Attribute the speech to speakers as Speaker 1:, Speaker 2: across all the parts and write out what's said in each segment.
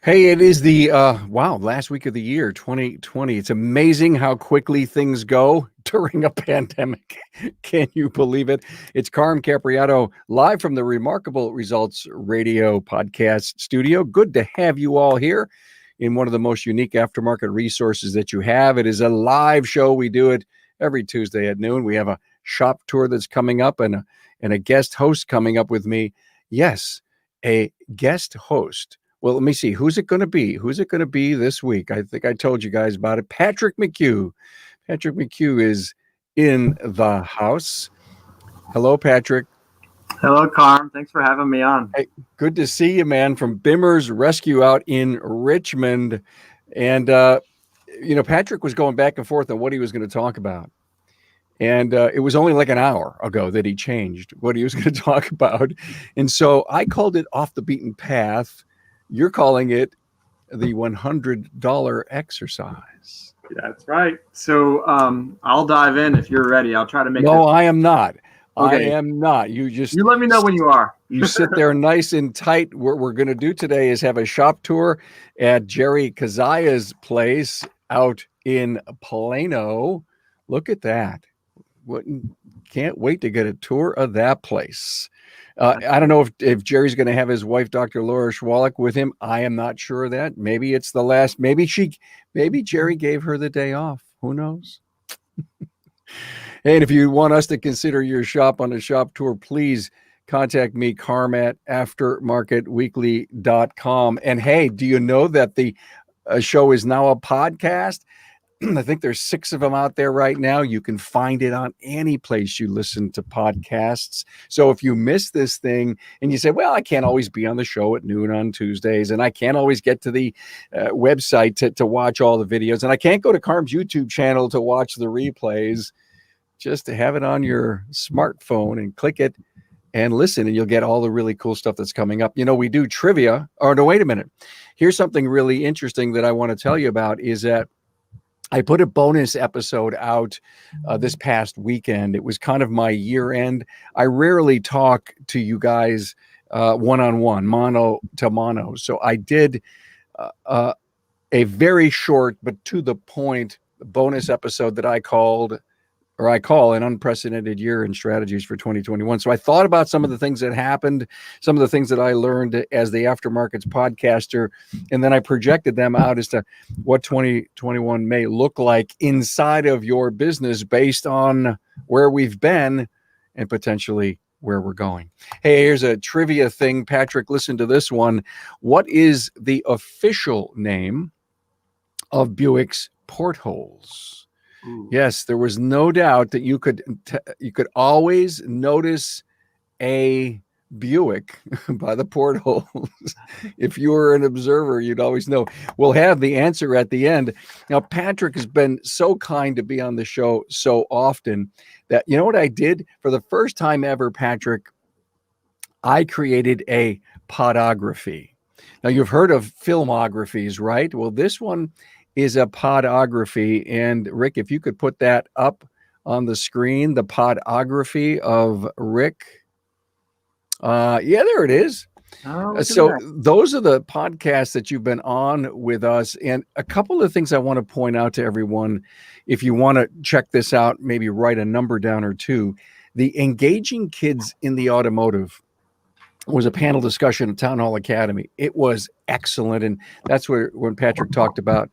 Speaker 1: Hey, it is the last week of the year, 2020. It's amazing how quickly things go during a pandemic. Can you believe it? It's Carm Capriato live from the Remarkable Results Radio podcast studio. Good to have you all here in one of the most unique aftermarket resources that you have. It is a live show. We do it every Tuesday at noon. We have a shop tour that's coming up and a guest host coming up with me. Yes, a guest host. Well, let me see. Who's it going to be? Who's it going to be this week? I think I told you guys about it. Patrick McHugh. Patrick McHugh is in the house. Hello, Patrick.
Speaker 2: Hello, Carm. Thanks for having me on.
Speaker 1: Hey, good to see you, man, from Bimmer's Rescue out in Richmond. And, Patrick was going back and forth on what he was going to talk about. And it was only like an hour ago that he changed what he was going to talk about. And so I called it Off the Beaten Path. You're calling it the $100 exercise.
Speaker 2: That's right. So I'll dive in if you're ready. I'll try to make
Speaker 1: No, I am not.
Speaker 2: Okay.
Speaker 1: I am not. You
Speaker 2: let me know when you are.
Speaker 1: You sit there nice and tight. What we're going to do today is have a shop tour at Jerry Kazaya's place out in Plano. Look at that. Can't wait to get a tour of that place. I don't know if Jerry's going to have his wife, Dr. Laura Schwalek, with him. I am not sure of that. Maybe it's the last. Maybe Jerry gave her the day off. Who knows? And if you want us to consider your shop on a shop tour, please contact me, Carm at aftermarketweekly.com. And hey, do you know that the show is now a podcast? I think there's 6 of them out there right now. You can find it on any place you listen to podcasts. So if you miss this thing and you say, well, I can't always be on the show at noon on Tuesdays, and I can't always get to the website to watch all the videos, and I can't go to Carm's YouTube channel to watch the replays, just to have it on your smartphone and click it and listen, and you'll get all the really cool stuff that's coming up. We do trivia. Or no, wait a minute. Here's something really interesting that I want to tell you about is that I put a bonus episode out this past weekend. It was kind of my year end. I rarely talk to you guys one-on-one, mono to mono. So I did a very short but to the point bonus episode that I call an unprecedented year in strategies for 2021. So I thought about some of the things that happened, some of the things that I learned as the Aftermarket's podcaster, and then I projected them out as to what 2021 may look like inside of your business based on where we've been and potentially where we're going. Hey, here's a trivia thing. Patrick, listen to this one. What is the official name of Buick's portholes? Yes, there was no doubt that you could always notice a Buick by the portholes. If you were an observer, you'd always know. We'll have the answer at the end. Now, Patrick has been so kind to be on the show so often that, you know what I did? For the first time ever, Patrick, I created a podography. Now, you've heard of filmographies, right? Well, this one is a podography. And Rick, if you could put that up on the screen, the podography of Rick. Yeah, there it is. So those are the podcasts that you've been on with us. And a couple of things I want to point out to everyone, if you want to check this out, maybe write a number down or two. The Engaging Kids in the Automotive was a panel discussion at Town Hall Academy. It was excellent. And that's when Patrick talked about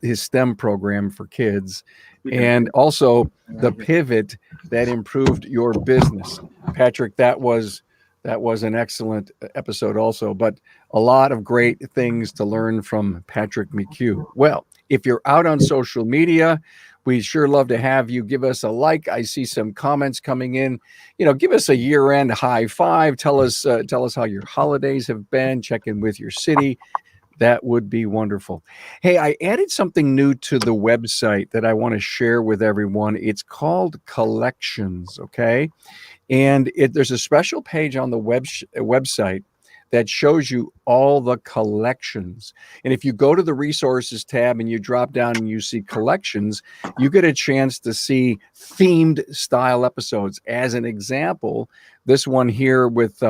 Speaker 1: his STEM program for kids and also the pivot that improved your business. Patrick, that was an excellent episode also, but a lot of great things to learn from Patrick McHugh. Well, if you're out on social media, we'd sure love to have you give us a like. I see some comments coming in. Give us a year-end high five. Tell us how your holidays have been. Check in with your city. That would be wonderful. Hey, I added something new to the website that I want to share with everyone. It's called Collections, okay? And there's a special page on the website that shows you all the collections. And if you go to the resources tab and you drop down and you see collections, you get a chance to see themed style episodes. As an example, this one here with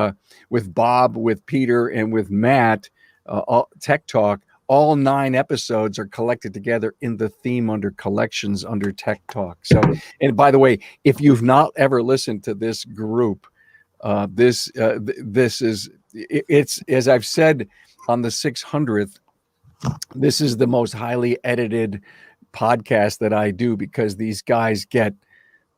Speaker 1: Bob, with Peter, and with Matt, Tech Talk. All 9 episodes are collected together in the theme under collections under Tech Talk. So, and by the way, if you've not ever listened to this group, this is it's, as I've said on the 600th, this is the most highly edited podcast that I do, because these guys get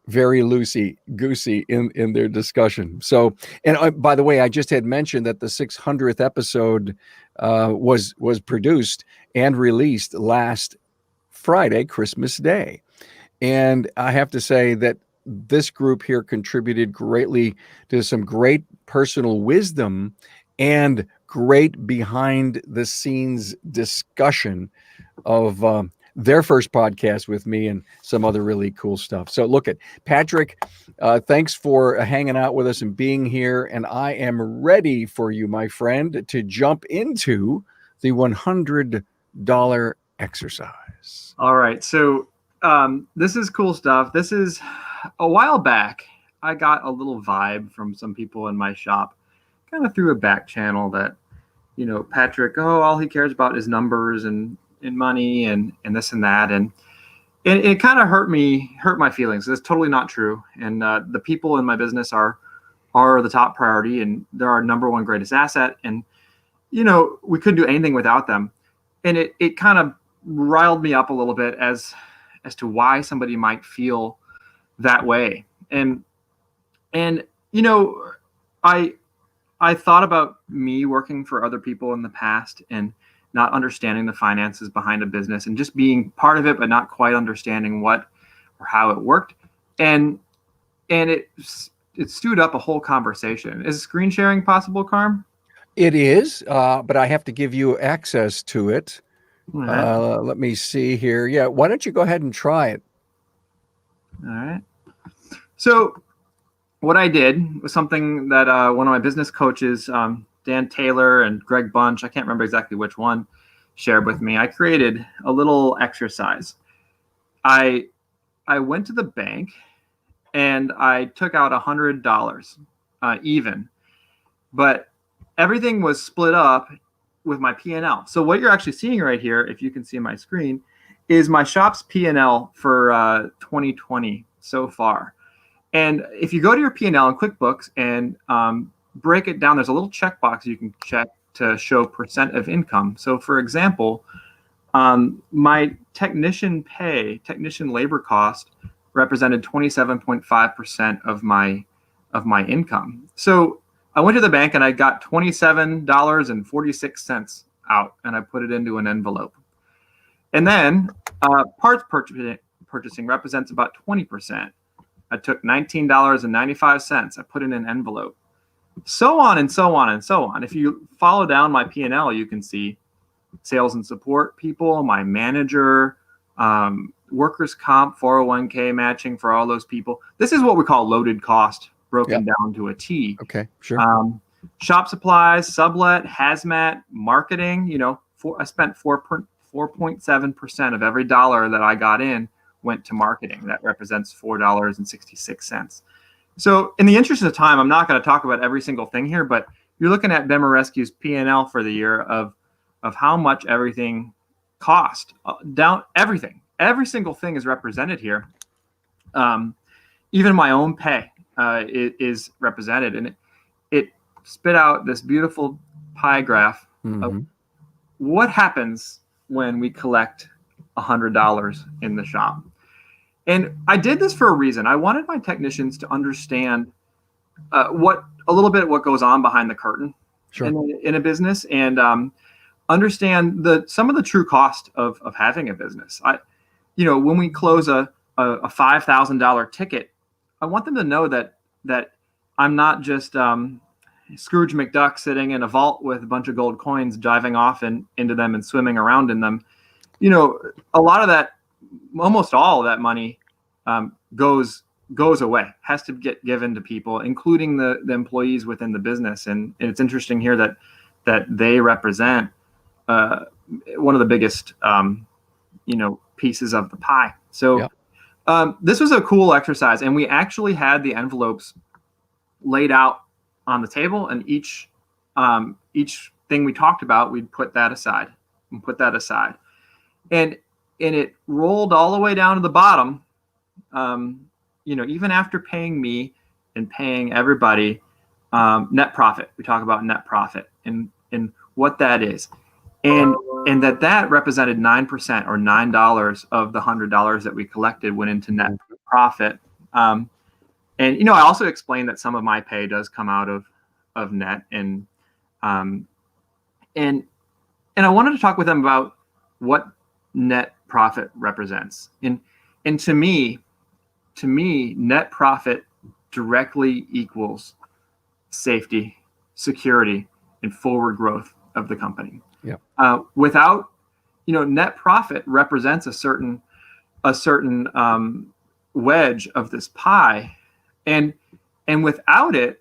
Speaker 1: very loosey goosey in their discussion. So, and by the way, I just had mentioned that the 600th episode was produced and released last Friday, Christmas Day. And I have to say that this group here contributed greatly to some great personal wisdom and great behind the scenes discussion of their first podcast with me and some other really cool stuff. So look at Patrick. Thanks for hanging out with us and being here. And I am ready for you, my friend, to jump into the $100 exercise.
Speaker 2: All right. So this is cool stuff. This is a while back. I got a little vibe from some people in my shop, kind of through a back channel, that, Patrick, all he cares about is numbers and money and this and that. And it kind of hurt my feelings. It's totally not true. And the people in my business are the top priority, and they're our number one greatest asset. And, we couldn't do anything without them. And it kind of riled me up a little bit as to why somebody might feel that way. And I thought about me working for other people in the past and not understanding the finances behind a business and just being part of it, but not quite understanding what or how it worked. And it stewed up a whole conversation. Is screen sharing possible, Carm?
Speaker 1: It is, but I have to give you access to it.
Speaker 2: All
Speaker 1: Let me see here. Yeah, why don't you go ahead and try it?
Speaker 2: right. So what I did was something that one of my business coaches, Dan Taylor and Greg Bunch, I can't remember exactly which one, shared with me. I created a little exercise. I went to the bank and I took out $100 even, but everything was split up with my P&L. So what you're actually seeing right here, if you can see my screen, is my shop's P&L for 2020 so far. And if you go to your P&L in QuickBooks and break it down, there's a little checkbox you can check to show percent of income. So for example, my technician labor cost represented 27.5% of my income. So I went to the bank and I got $27.46 out, and I put it into an envelope. And then parts purchasing represents about 20%. I took $19.95. I put in an envelope. So on and so on and so on. If you follow down my P&L, you can see sales and support people, my manager, workers' comp, 401k matching for all those people. This is what we call loaded cost, broken down to a T.
Speaker 1: Okay, sure.
Speaker 2: Shop supplies, sublet, hazmat, marketing. I spent 4.7% of every dollar that I got in went to marketing. That represents $4.66. So in the interest of time, I'm not going to talk about every single thing here, but you're looking at Bema Rescue's P&L for the year of how much everything cost. Everything. Every single thing is represented here. Even my own pay is represented. And it spit out this beautiful pie graph of what happens when we collect $100 in the shop. And I did this for a reason. I wanted my technicians to understand what goes on behind the curtain in a business, and understand some of the true cost of having a business. When we close a $5,000 ticket, I want them to know that I'm not just Scrooge McDuck sitting in a vault with a bunch of gold coins, diving off into them and swimming around in them. A lot of that, almost all of that money goes away, has to get given to people, including the employees within the business. And it's interesting here that they represent one of the biggest pieces of the pie. So this was a cool exercise, and we actually had the envelopes laid out on the table, and each thing we talked about, we'd put that aside and put that aside. And it rolled all the way down to the bottom. Even after paying me and paying everybody, net profit. We talk about net profit and what that is. And that represented 9% or $9 of the $100 that we collected went into net profit. I also explained that some of my pay does come out of net, and I wanted to talk with them about what net profit represents. And to me, net profit directly equals safety, security, and forward growth of the company.
Speaker 1: Yeah.
Speaker 2: Without, net profit represents a certain wedge of this pie, and without it,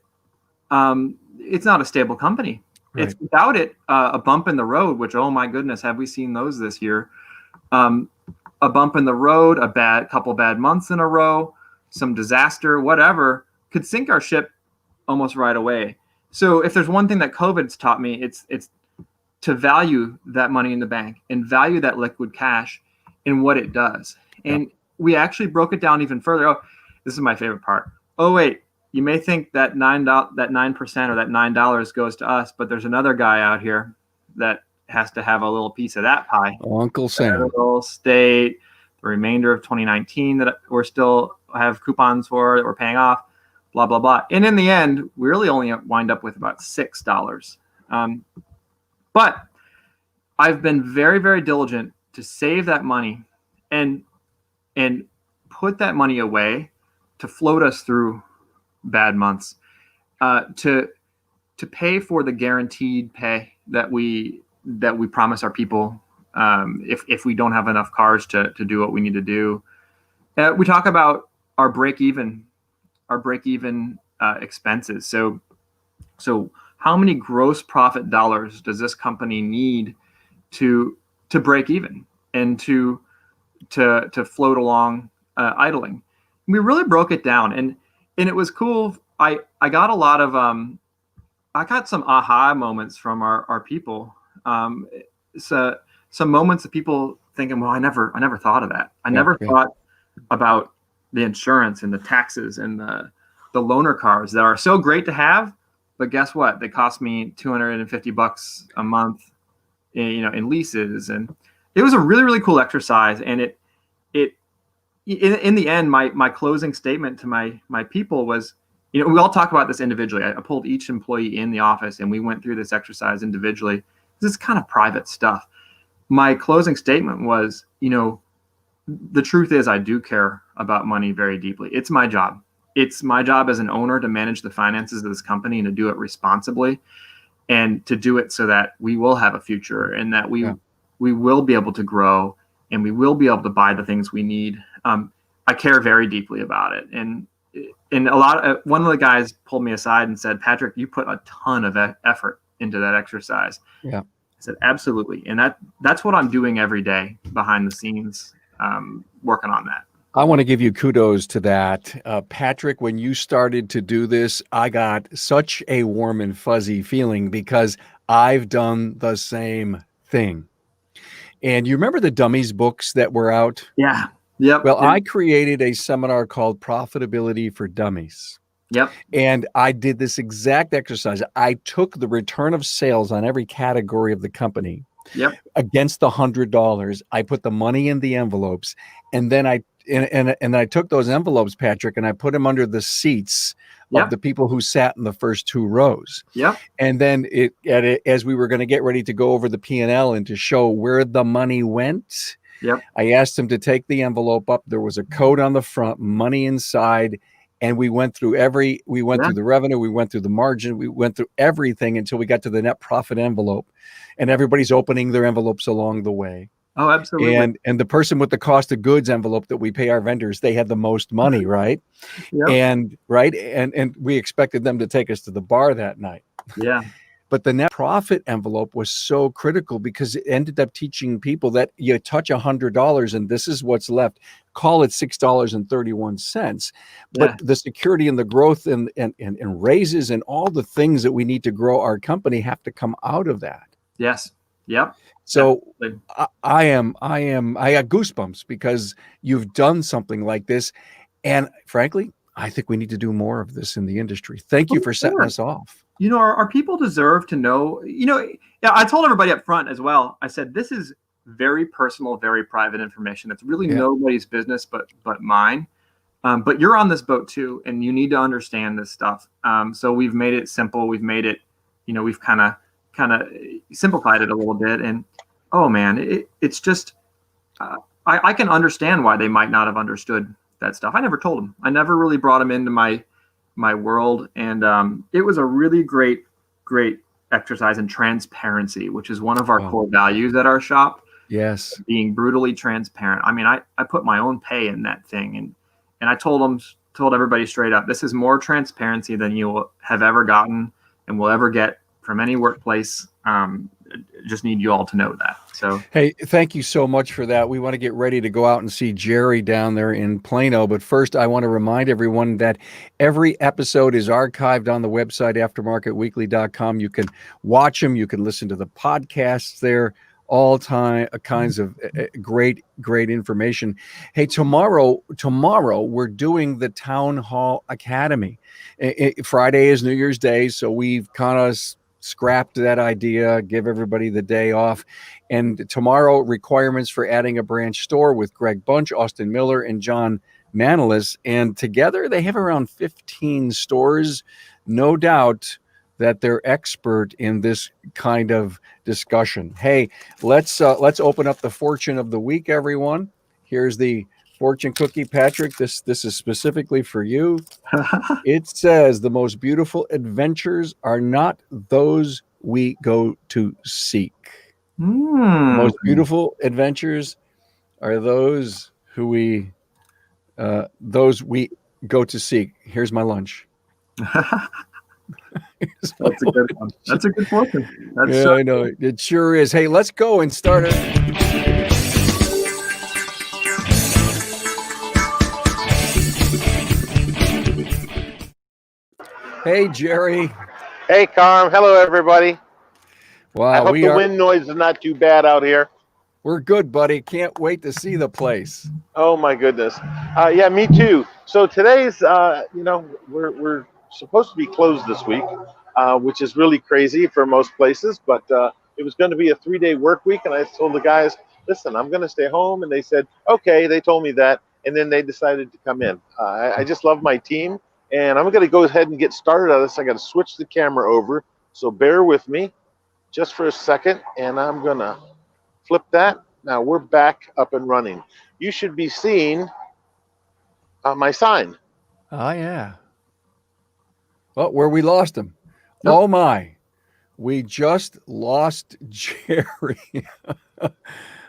Speaker 2: it's not a stable company. Right. It's without it, a bump in the road, which, oh my goodness, have we seen those this year? A bump in the road, couple bad months in a row, some disaster, whatever, could sink our ship almost right away. So if there's one thing that COVID's taught me, it's to value that money in the bank and value that liquid cash and what it does. And we actually broke it down even further. Oh, this is my favorite part. Oh, wait, you may think that 9% or that $9 goes to us, but there's another guy out here that has to have a little piece of that pie.
Speaker 1: Uncle Sam.
Speaker 2: Federal, state, the remainder of 2019 that we're still have coupons for that we're paying off, blah, blah, blah. And in the end, we really only wind up with about $6. But I've been very, very diligent to save that money and put that money away to float us through bad months, to pay for the guaranteed pay that we promise our people if we don't have enough cars to do what we need to do. We talk about our break-even expenses. So how many gross profit dollars does this company need to break even and to float along idling? We really broke it down, and it was cool. I got a lot of I got some aha moments from our people. So some moments of people thinking, well, I never thought of that. I never thought about the insurance and the taxes and the loaner cars that are so great to have, but guess what? They cost me $250 a month, in leases. And it was a really, really cool exercise. And it in the end, my closing statement to my people was, we all talk about this individually. I pulled each employee in the office and we went through this exercise individually. This is kind of private stuff. My closing statement was, the truth is I do care about money very deeply. It's my job. It's my job as an owner to manage the finances of this company and to do it responsibly and to do it so that we will have a future and that we will be able to grow and we will be able to buy the things we need. I care very deeply about it. And one of the guys pulled me aside and said, Patrick, you put a ton of effort into that exercise. Yeah. I said, absolutely. And that's what I'm doing every day behind the scenes, working on that.
Speaker 1: I want to give you kudos to that. Patrick, when you started to do this, I got such a warm and fuzzy feeling because I've done the same thing. And you remember the dummies books that were out?
Speaker 2: Yeah. Yep.
Speaker 1: Well, I created a seminar called Profitability for Dummies.
Speaker 2: Yep.
Speaker 1: And I did this exact exercise. I took the return of sales on every category of the company against the $100. I put the money in the envelopes, and then I took those envelopes, Patrick, and I put them under the seats of the people who sat in the first two rows.
Speaker 2: Yep.
Speaker 1: And then as we were going to get ready to go over the P&L and to show where the money went, I asked them to take the envelope up. There was a code on the front, money inside, and we went through through the revenue, we went through the margin, we went through everything until we got to the net profit envelope. And everybody's opening their envelopes along the way.
Speaker 2: Oh, absolutely.
Speaker 1: And the person with the cost of goods envelope that we pay our vendors, they had the most money, right? And we expected them to take us to the bar that night.
Speaker 2: Yeah.
Speaker 1: but the net profit envelope was so critical because it ended up teaching people that you touch $100 and this is what's left. Call it $6.31. But
Speaker 2: Yeah.
Speaker 1: the security and the growth and raises and all the things that we need to grow our company have to come out of that.
Speaker 2: Yes. Yep.
Speaker 1: So
Speaker 2: Definitely.
Speaker 1: I got goosebumps because you've done something like this. And frankly, I think we need to do more of this in the industry. Thank you
Speaker 2: Oh,
Speaker 1: for setting
Speaker 2: sure.
Speaker 1: us off.
Speaker 2: Our people deserve to know, yeah, I told everybody up front as well. I said, this is very personal, very private information. It's really
Speaker 1: Yeah.
Speaker 2: nobody's business but mine. But you're on this boat too, and you need to understand this stuff. So we've made it simple. We've made it, we've kind of simplified it a little bit. And oh man, it's just, I can understand why they might not have understood that stuff. I never told them. I never really brought them into my world, and it was a really great exercise in transparency, which is one of our core values at our shop.
Speaker 1: Yes.
Speaker 2: Being brutally transparent. I mean, I put my own pay in that thing, and I told everybody straight up, this is more transparency than you will have ever gotten and will ever get from any workplace. Just need you all to know that. So,
Speaker 1: hey, thank you so much for that. We want to get ready to go out and see Jerry down there in Plano. But first, I want to remind everyone that every episode is archived on the website, aftermarketweekly.com. You can watch them. You can listen to the podcasts there. All kinds of great information. Hey, tomorrow we're doing the Town Hall Academy. Friday is New Year's Day, so we've kind of scrapped that idea, give everybody the day off. And tomorrow, requirements for adding a branch store with Greg Bunch, Austin Miller, and John Manilis. And together they have around 15 stores. No doubt that they're expert in this kind of discussion. Hey, let's open up the fortune of the week, everyone. Here's the fortune cookie, Patrick. This is specifically for you. It says the most beautiful adventures are not those we go to seek. The most beautiful adventures are those we go to seek. Here's my lunch.
Speaker 2: That's a good one. That's a good fortune.
Speaker 1: Yeah, I know. It sure is. Hey, let's go and start it. Hey, Jerry.
Speaker 3: Hey, Carm. Hello, everybody.
Speaker 1: Wow.
Speaker 3: I hope the wind noise is not too bad out here.
Speaker 1: We're good, buddy. Can't wait to see the place.
Speaker 3: Oh, my goodness. Yeah, me too. So today's, we're supposed to be closed this week, which is really crazy for most places. But it was going to be a 3-day work week. And I told the guys, listen, I'm going to stay home. And they said, okay, they told me that. And then they decided to come in. I just love my team. And I'm going to go ahead and get started on this. I got to switch the camera over. So bear with me just for a second. And I'm going to flip that. Now we're back up and running. You should be seeing my sign.
Speaker 1: Oh, yeah. Well, where we lost him.
Speaker 2: Nope.
Speaker 1: Oh, my. We just lost Jerry.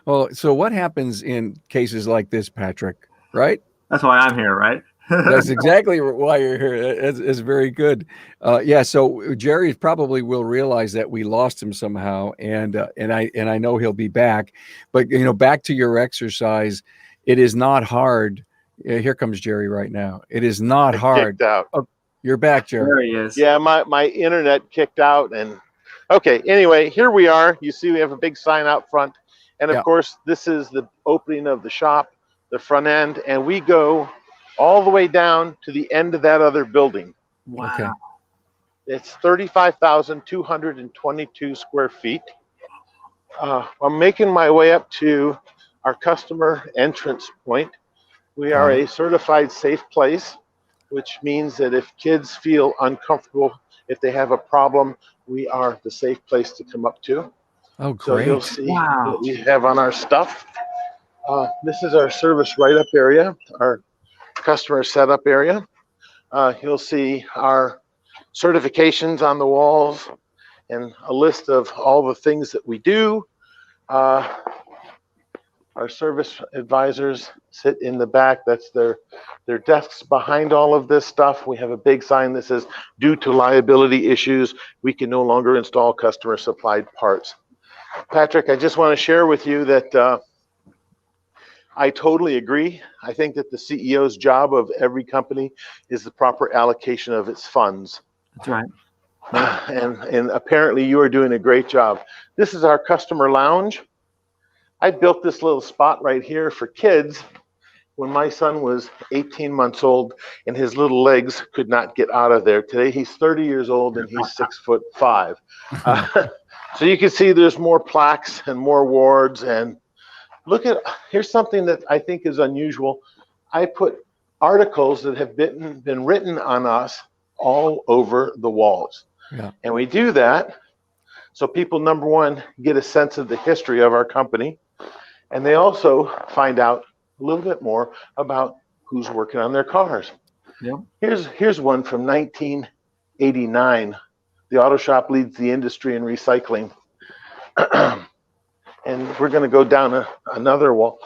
Speaker 1: Well, so what happens in cases like this, Patrick, right?
Speaker 2: That's why I'm here, right?
Speaker 1: That's exactly why you're here. It's very good. Yeah. So Jerry probably will realize that we lost him somehow, and I know he'll be back. But back to your exercise, it is not hard. Here comes Jerry right now. It is not hard.
Speaker 3: Kicked out.
Speaker 1: Oh, you're back, Jerry.
Speaker 2: There he is.
Speaker 3: Yeah, my internet kicked out, and okay. Anyway, here we are. You see, we have a big sign out front, and of course, this is the opening of the shop, the front end, and we go all the way down to the end of that other building.
Speaker 2: Wow.
Speaker 1: Okay.
Speaker 3: It's 35,222 square feet. I'm making my way up to our customer entrance point. We are a certified safe place, which means that if kids feel uncomfortable, if they have a problem, we are the safe place to come up to.
Speaker 1: Oh, great.
Speaker 3: So you'll see what we have on our stuff. This is our service write-up area, our customer setup area. You'll see our certifications on the walls and a list of all the things that we do. Our service advisors sit in the back. That's their desks behind all of this stuff. We have a big sign that says, due to liability issues, we can no longer install customer supplied parts. Patrick, I just want to share with you that I totally agree. I think that the CEO's job of every company is the proper allocation of its funds.
Speaker 2: That's right.
Speaker 3: And apparently you are doing a great job. This is our customer lounge. I built this little spot right here for kids when my son was 18 months old and his little legs could not get out of there. Today he's 30 years old and he's 6'5". So you can see there's more plaques and more wards. And look at, here's something that I think is unusual. I put articles that have been written on us all over the walls.
Speaker 1: Yeah.
Speaker 3: And we do that so people, number one, get a sense of the history of our company. And they also find out a little bit more about who's working on their cars.
Speaker 2: Yeah.
Speaker 3: Here's one from 1989. The auto shop leads the industry in recycling. And we're going to go down another wall.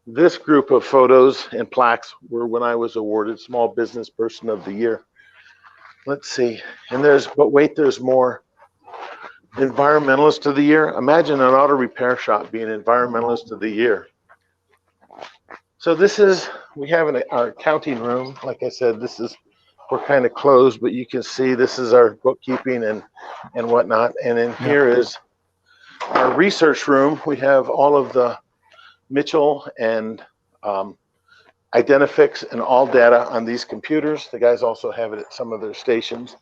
Speaker 3: This group of photos and plaques were when I was awarded Small Business Person of the Year. Let's see. And but wait, there's more. Environmentalist of the Year. Imagine an auto repair shop being Environmentalist of the Year. So we have our accounting room. Like I said, we're kind of closed, but you can see this is our bookkeeping and whatnot. And then here is our research room. We have all of the Mitchell and Identifix and all data on these computers. The guys also have it at some of their stations.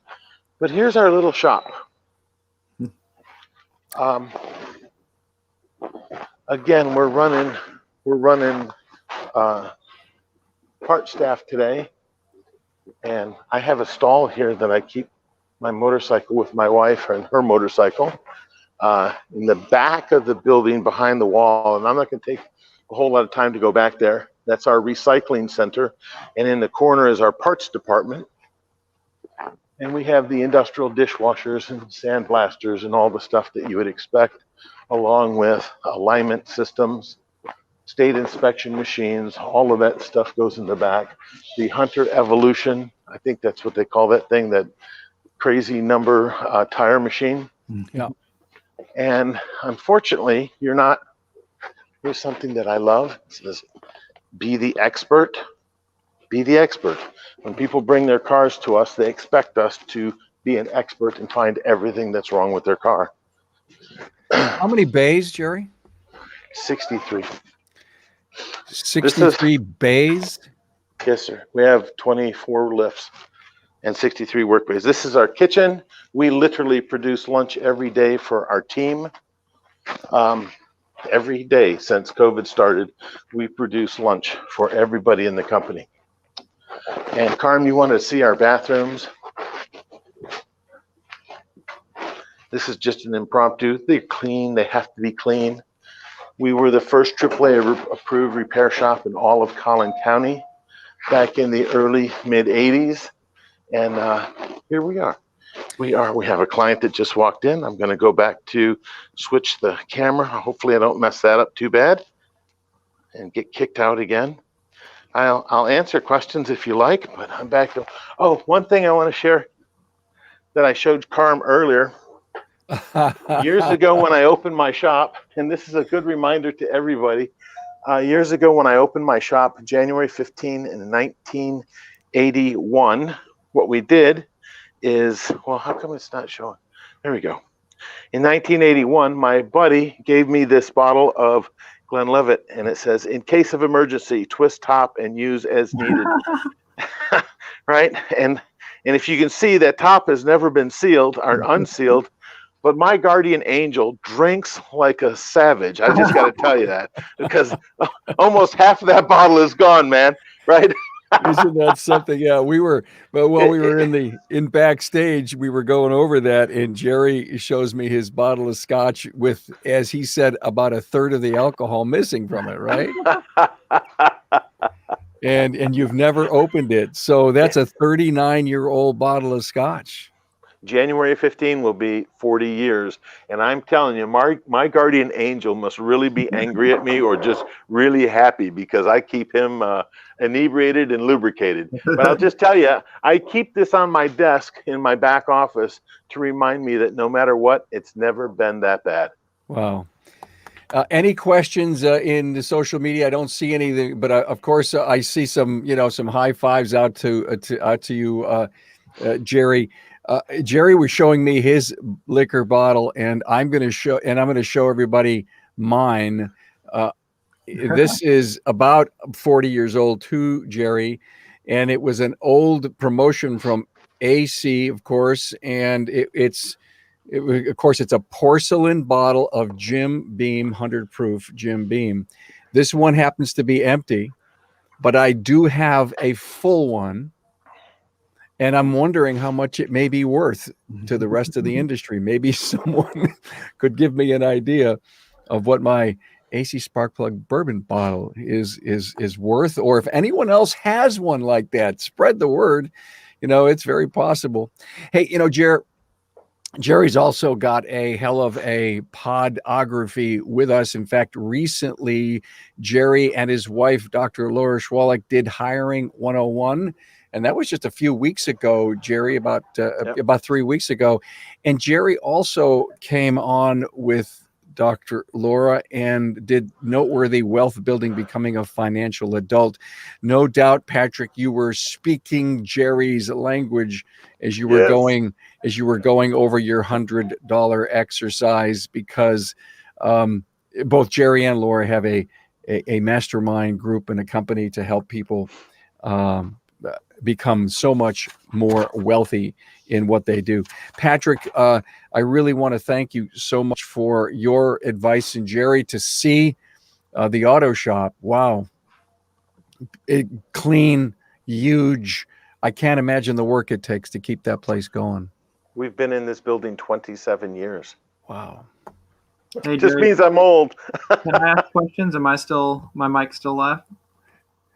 Speaker 3: But here's our little shop. Again, we're running part staff today, and I have a stall here that I keep my motorcycle with my wife and her motorcycle in the back of the building behind the wall. And I'm not going to take a whole lot of time to go back there. That's our recycling center, and in the corner is our parts department. And we have the industrial dishwashers and sandblasters and all the stuff that you would expect, along with alignment systems, state inspection machines. All of that stuff goes in the back. The Hunter Evolution, I think that's what they call that thing, that crazy number tire machine.
Speaker 1: Yeah.
Speaker 3: And unfortunately, here's something that I love. It says, be the expert. Be the expert. When people bring their cars to us, they expect us to be an expert and find everything that's wrong with their car.
Speaker 1: How many bays, Jerry?
Speaker 3: 63.
Speaker 1: 63 bays?
Speaker 3: Yes, sir. We have 24 lifts and 63 work bays. This is our kitchen. We literally produce lunch every day for our team. Every day since COVID started, we produce lunch for everybody in the company. And Carm, you want to see our bathrooms? This is just an impromptu. They're clean. They have to be clean. We were the first AAA approved repair shop in all of Collin County back in the early mid 80s. And here we are. We have a client that just walked in. I'm going to go back to switch the camera. Hopefully I don't mess that up too bad and get kicked out again. I'll answer questions if you like, but I'm back to, one thing I want to share that I showed Carm earlier. Years ago when I opened my shop, and this is a good reminder to everybody, years ago when I opened my shop, January 15 in 1981, what we did is, well, how come it's not showing? There we go. In 1981, my buddy gave me this bottle of Glenlivet, and it says, in case of emergency, twist top and use as needed. Right? And if you can see, that top has never been sealed or unsealed, but my guardian angel drinks like a savage. I just got to tell you that, because almost half of that bottle is gone, man. Right?
Speaker 1: Isn't that something? Yeah, we were in backstage, we were going over that, and Jerry shows me his bottle of scotch with, as he said, about a third of the alcohol missing from it, right? and you've never opened it, so that's a 39-year-old bottle of scotch.
Speaker 3: January 15 will be 40 years. And I'm telling you, my guardian angel must really be angry at me or just really happy because I keep him inebriated and lubricated. But I'll just tell you, I keep this on my desk in my back office to remind me that no matter what, it's never been that bad.
Speaker 1: Wow. Any questions in the social media? I don't see anything, but of course I see some, some high fives out to you, Jerry. Jerry was showing me his liquor bottle, and I'm going to show everybody mine. This is about 40 years old too, Jerry, and it was an old promotion from AC, of course, and of course, it's a porcelain bottle of Jim Beam 100 proof Jim Beam. This one happens to be empty, but I do have a full one. And I'm wondering how much it may be worth to the rest of the industry. Maybe someone could give me an idea of what my AC Sparkplug bourbon bottle is worth, or if anyone else has one like that, spread the word. It's very possible. Hey, Jerry's also got a hell of a podography with us. In fact, recently, Jerry and his wife, Dr. Laura Schwalik, did Hiring 101. And that was just a few weeks ago, Jerry, about 3 weeks ago. And Jerry also came on with Dr. Laura and did Noteworthy Wealth Building, Becoming a Financial Adult. No doubt, Patrick, you were speaking Jerry's language as you were going over your $100 exercise, because both Jerry and Laura have a mastermind group and a company to help people become so much more wealthy in what they do. Patrick, I really want to thank you so much for your advice. And Jerry, to see the auto shop, wow, clean, huge. I can't imagine the work it takes to keep that place going.
Speaker 3: We've been in this building 27 years.
Speaker 1: Wow.
Speaker 2: Hey,
Speaker 3: just
Speaker 2: Jerry,
Speaker 3: means I'm old.
Speaker 2: can I ask questions? My mic still live?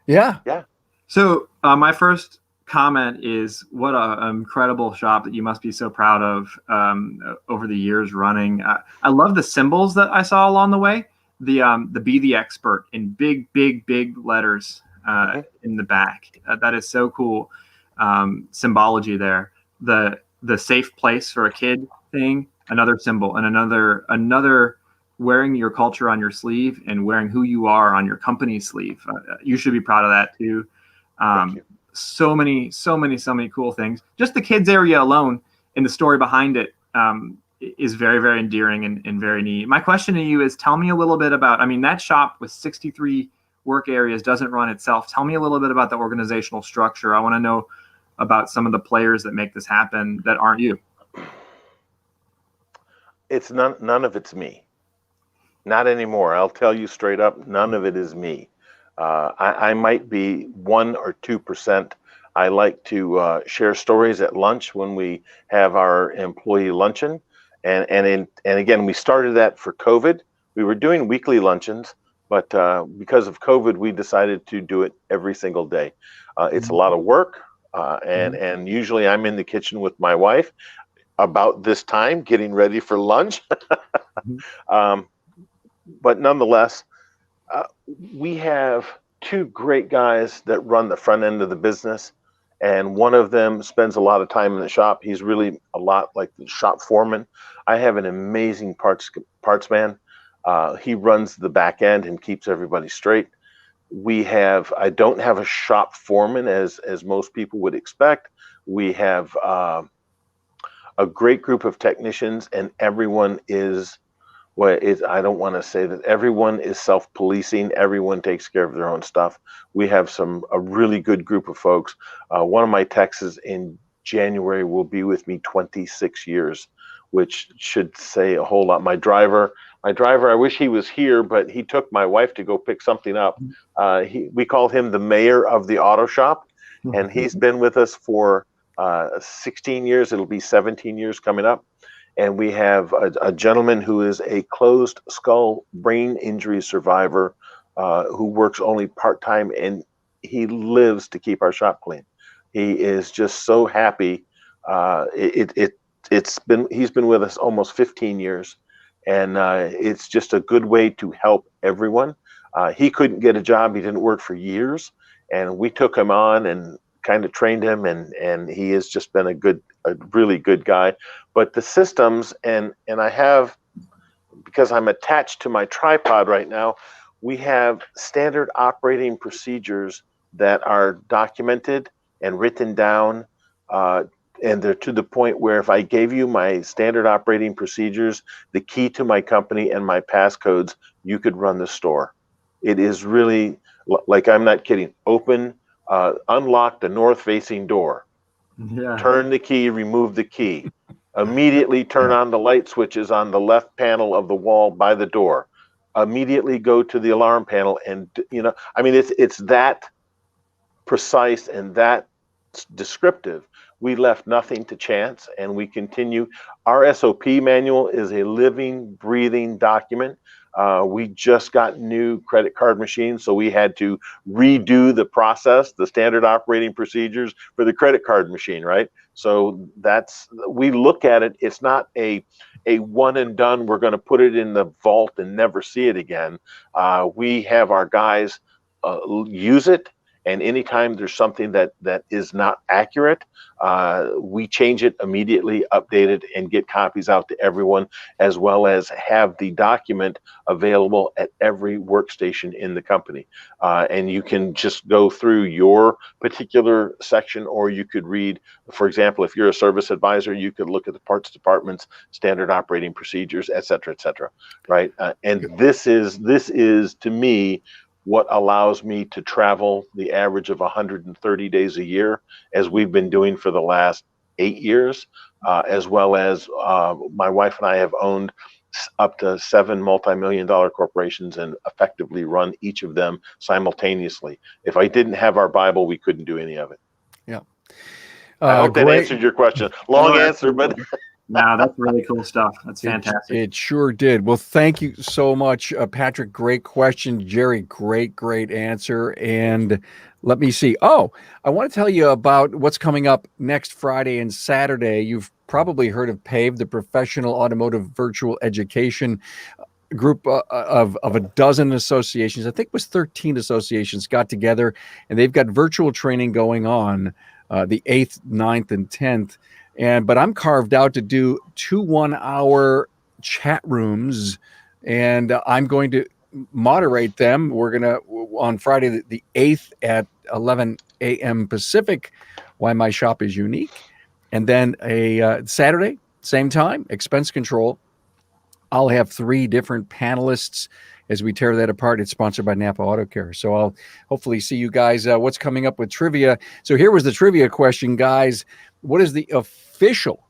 Speaker 1: Yeah.
Speaker 3: Yeah.
Speaker 2: So my first comment is, what an incredible shop that you must be so proud of over the years running. I love the symbols that I saw along the way. The Be the Expert in big letters in the back. That is so cool. Symbology there. The safe place for a kid thing, another symbol, and another wearing your culture on your sleeve and wearing who you are on your company sleeve. You should be proud of that too. So many cool things. Just the kids area alone and the story behind it is very, very endearing and very neat. My question to you is, tell me a little bit about, that shop with 63 work areas doesn't run itself. Tell me a little bit about the organizational structure. I want to know about some of the players that make this happen that aren't you.
Speaker 3: It's none of it's me. Not anymore. I'll tell you straight up, none of it is me. I might be 1 or 2%. I like to share stories at lunch when we have our employee luncheon. And again, we started that for COVID. We were doing weekly luncheons, but because of COVID, we decided to do it every single day. It's a lot of work. And usually I'm in the kitchen with my wife about this time, getting ready for lunch. But nonetheless, we have 2 great guys that run the front end of the business, and one of them spends a lot of time in the shop. He's really a lot like the shop foreman. I have an amazing parts man. He runs the back end and keeps everybody straight. I don't have a shop foreman as most people would expect. We have a great group of technicians, and everyone is, I don't want to say that everyone is self-policing. Everyone takes care of their own stuff. We have a really good group of folks. One of my techs in January will be with me 26 years, which should say a whole lot. My driver, I wish he was here, but he took my wife to go pick something up. We called him the mayor of the auto shop, and he's been with us for 16 years. It'll be 17 years coming up. And we have a gentleman who is a closed skull brain injury survivor who works only part-time, and he lives to keep our shop clean. He is just so happy. he's been with us almost 15 years, and it's just a good way to help everyone. He couldn't get a job; he didn't work for years, and we took him on and kind of trained him, and he has just been a really good guy. But the systems, and I have, because I'm attached to my tripod right now, we have standard operating procedures that are documented and written down, and they're to the point where if I gave you my standard operating procedures, the key to my company and my passcodes, you could run the store. It is really, like, I'm not kidding. Open, unlock the north-facing door.
Speaker 2: Yeah.
Speaker 3: Turn the key, remove the key. Immediately turn on the light switches on the left panel of the wall by the door. Immediately go to the alarm panel, and I mean, it's that precise and that descriptive. We left nothing to chance, and we continue. Our SOP manual is a living, breathing document. We just got new credit card machines, so we had to redo the process, the standard operating procedures for the credit card machine, right? So we look at it. It's not a one and done. We're going to put it in the vault and never see it again. We have our guys use it. And anytime there's something that is not accurate, we change it immediately, update it, and get copies out to everyone, as well as have the document available at every workstation in the company. And you can just go through your particular section, or you could read, for example, if you're a service advisor, you could look at the parts department's standard operating procedures, et cetera, right? And this is to me what allows me to travel the average of 130 days a year, as we've been doing for the last 8 years, as well as my wife and I have owned up to 7 multi-million-dollar corporations and effectively run each of them simultaneously. If I didn't have our Bible, we couldn't do any of it.
Speaker 1: Yeah.
Speaker 3: I hope that answered your question. Long answer, but
Speaker 2: no, that's really cool stuff. That's fantastic.
Speaker 1: It sure did. Well, thank you so much, Patrick. Great question. Jerry, great answer. And let me see. Oh, I want to tell you about what's coming up next Friday and Saturday. You've probably heard of PAVE, the Professional Automotive Virtual Education group of a dozen associations. I think it was 13 associations got together, and they've got virtual training going on the 8th, 9th, and 10th. But I'm carved out to do 2 1-hour chat rooms, and I'm going to moderate them. We're going to, on Friday the 8th at 11 a.m. Pacific, Why My Shop is Unique. And then a Saturday, same time, expense control. I'll have 3 different panelists as we tear that apart. It's sponsored by Napa Auto Care. So I'll hopefully see you guys. What's coming up with trivia? So here was the trivia question, guys. What is the official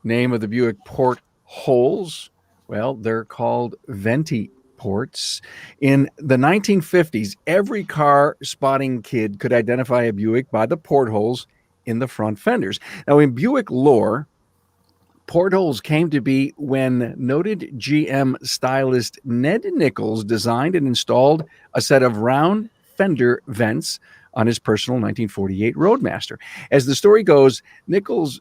Speaker 1: name of the Buick portholes? Well, they're called venti ports. In the 1950s, every car spotting kid could identify a Buick by the portholes in the front fenders. Now, in Buick lore, portholes came to be when noted GM stylist Ned Nichols designed and installed a set of round fender vents on his personal 1948 Roadmaster. As the story goes, Nichols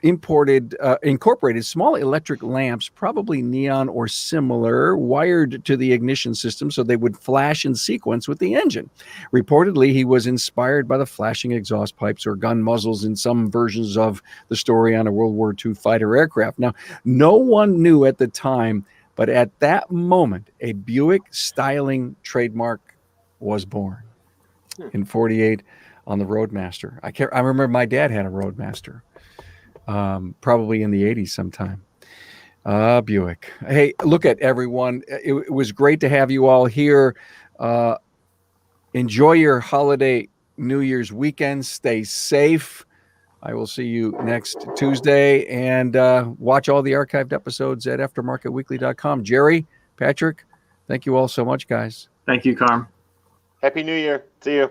Speaker 1: incorporated small electric lamps, probably neon or similar, wired to the ignition system so they would flash in sequence with the engine. Reportedly, he was inspired by the flashing exhaust pipes or gun muzzles in some versions of the story on a World War II fighter aircraft. Now, no one knew at the time, but at that moment, a Buick styling trademark was born in 48 on the Roadmaster. I remember my dad had a Roadmaster. Probably in the 80s sometime. Buick. Hey, look at everyone. It was great to have you all here. Enjoy your holiday New Year's weekend. Stay safe. I will see you next Tuesday, and watch all the archived episodes at aftermarketweekly.com. Jerry, Patrick, thank you all so much, guys.
Speaker 2: Thank you, Carm.
Speaker 3: Happy New Year. See you.